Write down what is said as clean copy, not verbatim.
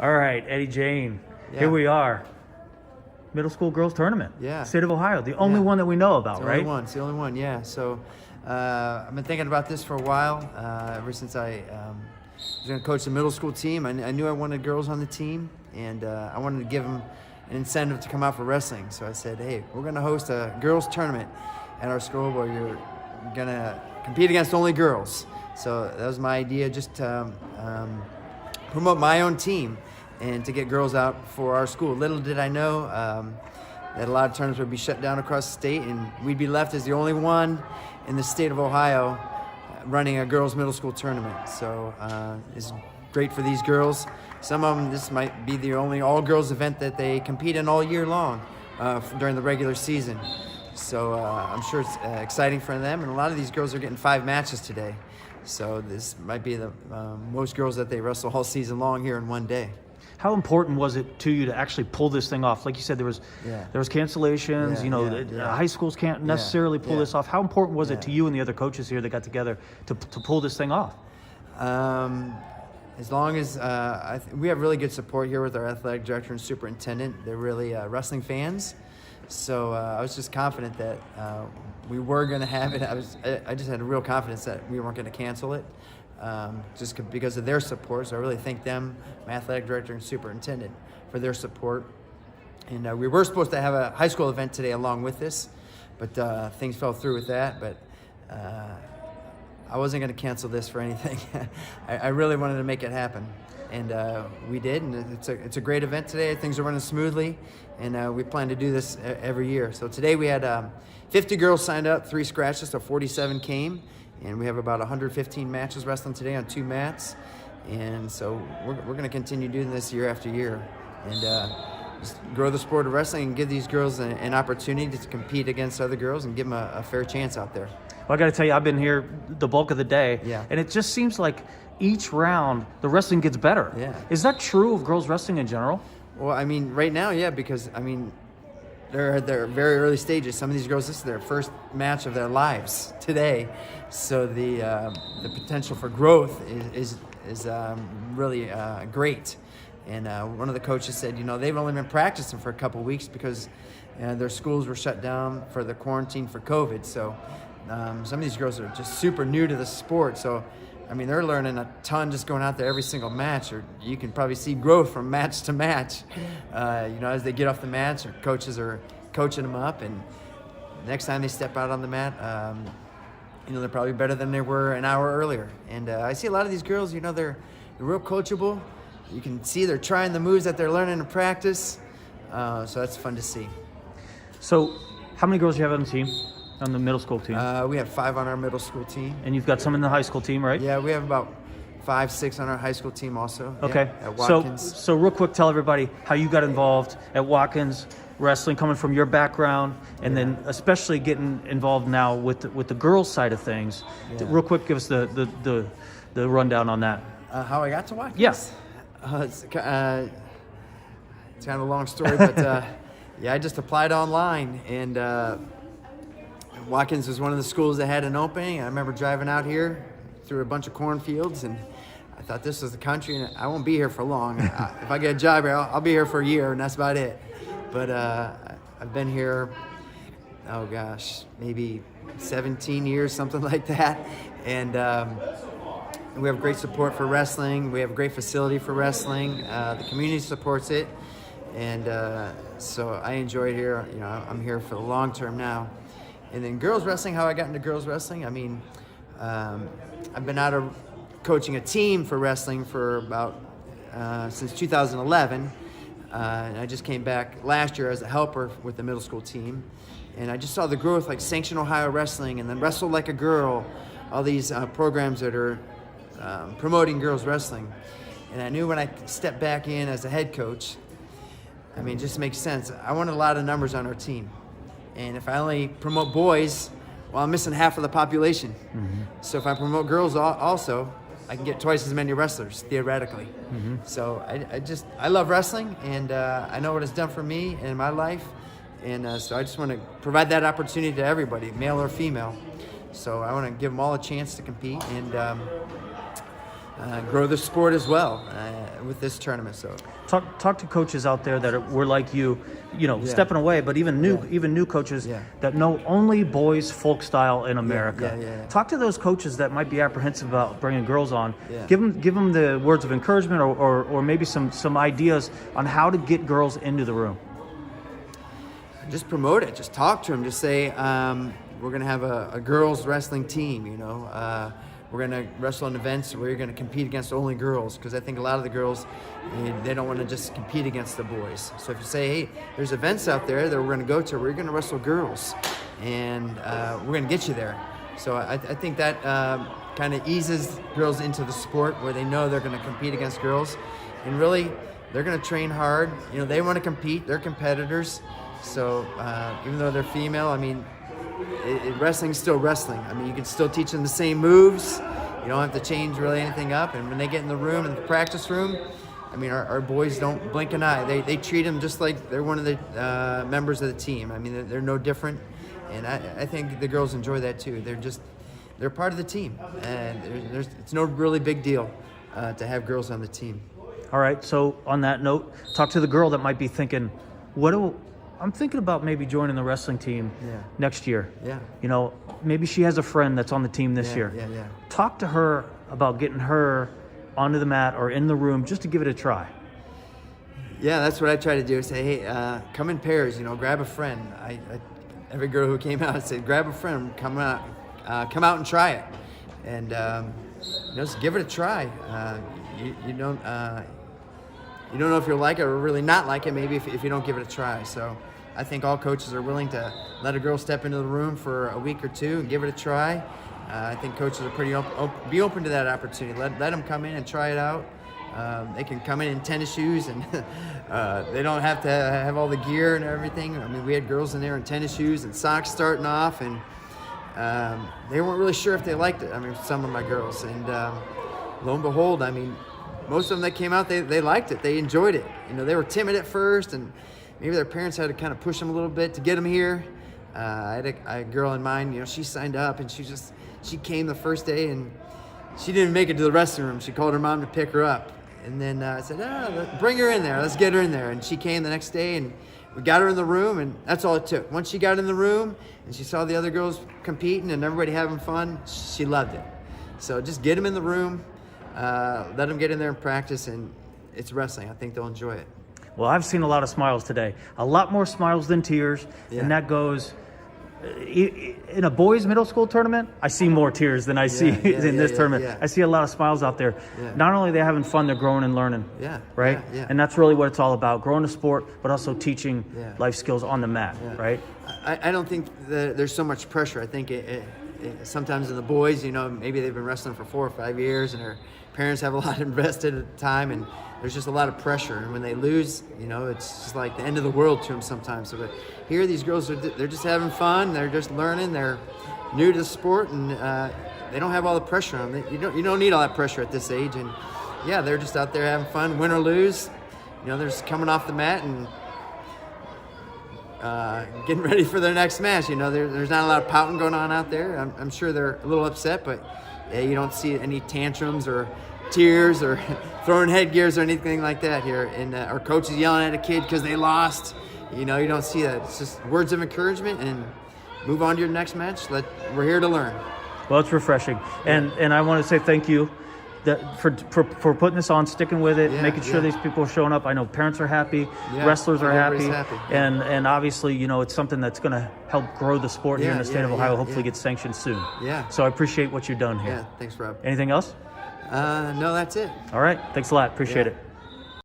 All right, Eddie Jayne. Yeah. Here we are. Middle school girls tournament. Yeah. State of Ohio. The only one that we know about, It's the right? only one. It's the only one, yeah. So I've been thinking about this for a while, ever since I was going to coach the middle school team. I knew I wanted girls on the team, and I wanted to give them an incentive to come out for wrestling. So I said, hey, we're going to host a girls tournament at our school where you're going to compete against only girls. So that was my idea, just to promote my own team and to get girls out for our school. Little did I know that a lot of tournaments would be shut down across the state, and we'd be left as the only one in the state of Ohio running a girls' middle school tournament. So it's great for these girls. Some of them, this might be the only all-girls event that they compete in all year long during the regular season. So I'm sure it's exciting for them, and a lot of these girls are getting 5 matches today. So this might be the most girls that they wrestle all season long here in one day. How important was it to you to actually pull this thing off? Like you said, there was cancellations. High schools can't necessarily pull this off. How important was it to you and the other coaches here that got together to pull this thing off? As long as we have really good support here with our athletic director and superintendent. They're really wrestling fans. So I was just confident that we were going to have it. I just had a real confidence that we weren't going to cancel it, just because of their support. So I really thank them, my athletic director and superintendent, for their support. And we were supposed to have a high school event today along with this, but things fell through with that. But I wasn't going to cancel this for anything. I really wanted to make it happen. And we did, and it's a great event today. Things are running smoothly, and we plan to do this every year. So today we had 50 girls signed up, 3 scratches, so 47 came, and we have about 115 matches wrestling today on 2 mats. And so we're going to continue doing this year after year, and just grow the sport of wrestling and give these girls an opportunity to compete against other girls and give them a fair chance out there. Well, I got to tell you, I've been here the bulk of the day, and it just seems like each round the wrestling gets better. Yeah. Is that true of girls wrestling in general? Well, I mean, right now, yeah, because I mean, they're at their very early stages. Some of these girls, this is their first match of their lives today, so the potential for growth is really great. And one of the coaches said, they've only been practicing for a couple of weeks because their schools were shut down for the quarantine for COVID. So some of these girls are just super new to the sport. So, I mean, they're learning a ton just going out there every single match, or you can probably see growth from match to match, as they get off the mats, or coaches are coaching them up, and next time they step out on the mat, they're probably better than they were an hour earlier. And I see a lot of these girls, they're real coachable. You can see they're trying the moves that they're learning in practice, so that's fun to see. So how many girls do you have on the team? On the middle school team? We have 5 on our middle school team. And you've got some in the high school team, right? Yeah, we have about 5, 6 on our high school team also. Okay. Yeah, at Watkins. So real quick, tell everybody how you got involved at Watkins wrestling, coming from your background, and then especially getting involved now with the girls' side of things. Yeah. Real quick, give us the rundown on that. How I got to Watkins? Yes. It's kind of a long story, but I just applied online, and Watkins was one of the schools that had an opening. I remember driving out here through a bunch of cornfields, and I thought this was the country, and I won't be here for long. If I get a job here, I'll be here for a year, and that's about it. But I've been here, maybe 17 years, something like that. And we have great support for wrestling. We have a great facility for wrestling. The community supports it. And so I enjoy it here. I'm here for the long term now. And then girls wrestling, how I got into girls wrestling, I mean, I've been out of coaching a team for wrestling for about since 2011. And I just came back last year as a helper with the middle school team. And I just saw the growth, like Sanction Ohio Wrestling and then Wrestle Like a Girl, all these programs that are promoting girls wrestling. And I knew when I stepped back in as a head coach, I mean, it just makes sense. I wanted a lot of numbers on our team. And if I only promote boys, well, I'm missing half of the population. Mm-hmm. So if I promote girls also, I can get twice as many wrestlers, theoretically. Mm-hmm. So I love wrestling, and I know what it's done for me and my life. And so I just want to provide that opportunity to everybody, male or female. So I want to give them all a chance to compete. And grow the sport as well with this tournament. So talk to coaches out there that were like you, stepping away, but even new coaches that know only boys folk style in America. Talk to those coaches that might be apprehensive about bringing girls on. Give them the words of encouragement or maybe some ideas on how to get girls into the room. Just promote it. Just talk to them. Just say we're going to have a girls wrestling team. We're going to wrestle in events where you're going to compete against only girls, because I think a lot of the girls, they don't want to just compete against the boys. So if you say, hey, there's events out there that we're going to go to where you're going to wrestle girls, and we're going to get you there. So I think that kind of eases girls into the sport where they know they're going to compete against girls, and really they're going to train hard. They want to compete. They're competitors. So even though they're female, I mean, wrestling's still wrestling. I mean, you can still teach them the same moves. You don't have to change really anything up. And when they get in the room, in the practice room, I mean, our boys don't blink an eye. They treat them just like they're one of the members of the team. I mean, they're no different. And I think the girls enjoy that too. They're part of the team. And it's no really big deal to have girls on the team. All right. So on that note, talk to the girl that might be thinking, I'm thinking about maybe joining the wrestling team next year. Yeah. Maybe she has a friend that's on the team this year. Yeah. Talk to her about getting her onto the mat or in the room just to give it a try. Yeah, that's what I try to do. Say, hey, come in pairs. Grab a friend. Every girl who came out, I said, grab a friend, come out and try it, and just give it a try. You don't know if you'll like it or really not like it, maybe if you don't give it a try. So I think all coaches are willing to let a girl step into the room for a week or two and give it a try. I think coaches are pretty be open to that opportunity. Let them come in and try it out. They can come in tennis shoes, and they don't have to have all the gear and everything. I mean, we had girls in there in tennis shoes and socks starting off, and they weren't really sure if they liked it. I mean, some of my girls. And lo and behold, I mean, most of them that came out, they liked it. They enjoyed it. They were timid at first, and maybe their parents had to kind of push them a little bit to get them here. I had a girl in mind, she signed up, and she came the first day, and she didn't make it to the wrestling room. She called her mom to pick her up. And then I said, bring her in there. Let's get her in there. And she came the next day, and we got her in the room, and that's all it took. Once she got in the room and she saw the other girls competing and everybody having fun, she loved it. So just get them in the room. Let them get in there and practice, and it's wrestling. I think they'll enjoy it. Well, I've seen a lot of smiles today. A lot more smiles than tears, and that goes in a boys' middle school tournament. I see more tears than I see in this tournament. Yeah. I see a lot of smiles out there. Yeah. Not only are they having fun, they're growing and learning. Right? Yeah. And that's really what it's all about: growing a sport, but also teaching life skills on the mat. Right? I don't think that there's so much pressure. I think sometimes in the boys, maybe they've been wrestling for 4 or 5 years, and their parents have a lot invested at the time, and there's just a lot of pressure. And when they lose, it's just like the end of the world to them sometimes. So, but here, these girls they're just having fun. They're just learning. They're new to the sport, and they don't have all the pressure on them. You don't need all that pressure at this age. And they're just out there having fun, win or lose. They're just coming off the mat and getting ready for their next match. There's not a lot of pouting going on out there. I'm sure they're a little upset, but you don't see any tantrums or tears or throwing headgears or anything like that here. And our coaches yelling at a kid because they lost. You don't see that. It's just words of encouragement and move on to your next match. We're here to learn. Well, it's refreshing. And I want to say thank you for putting this on, sticking with it, making sure these people are showing up. I know parents are happy, wrestlers are happy. And obviously, it's something that's going to help grow the sport here in the state of Ohio, hopefully get sanctioned soon. So I appreciate what you've done here. Thanks, Rob. Anything else? No, that's it. All right. Thanks a lot. Appreciate it.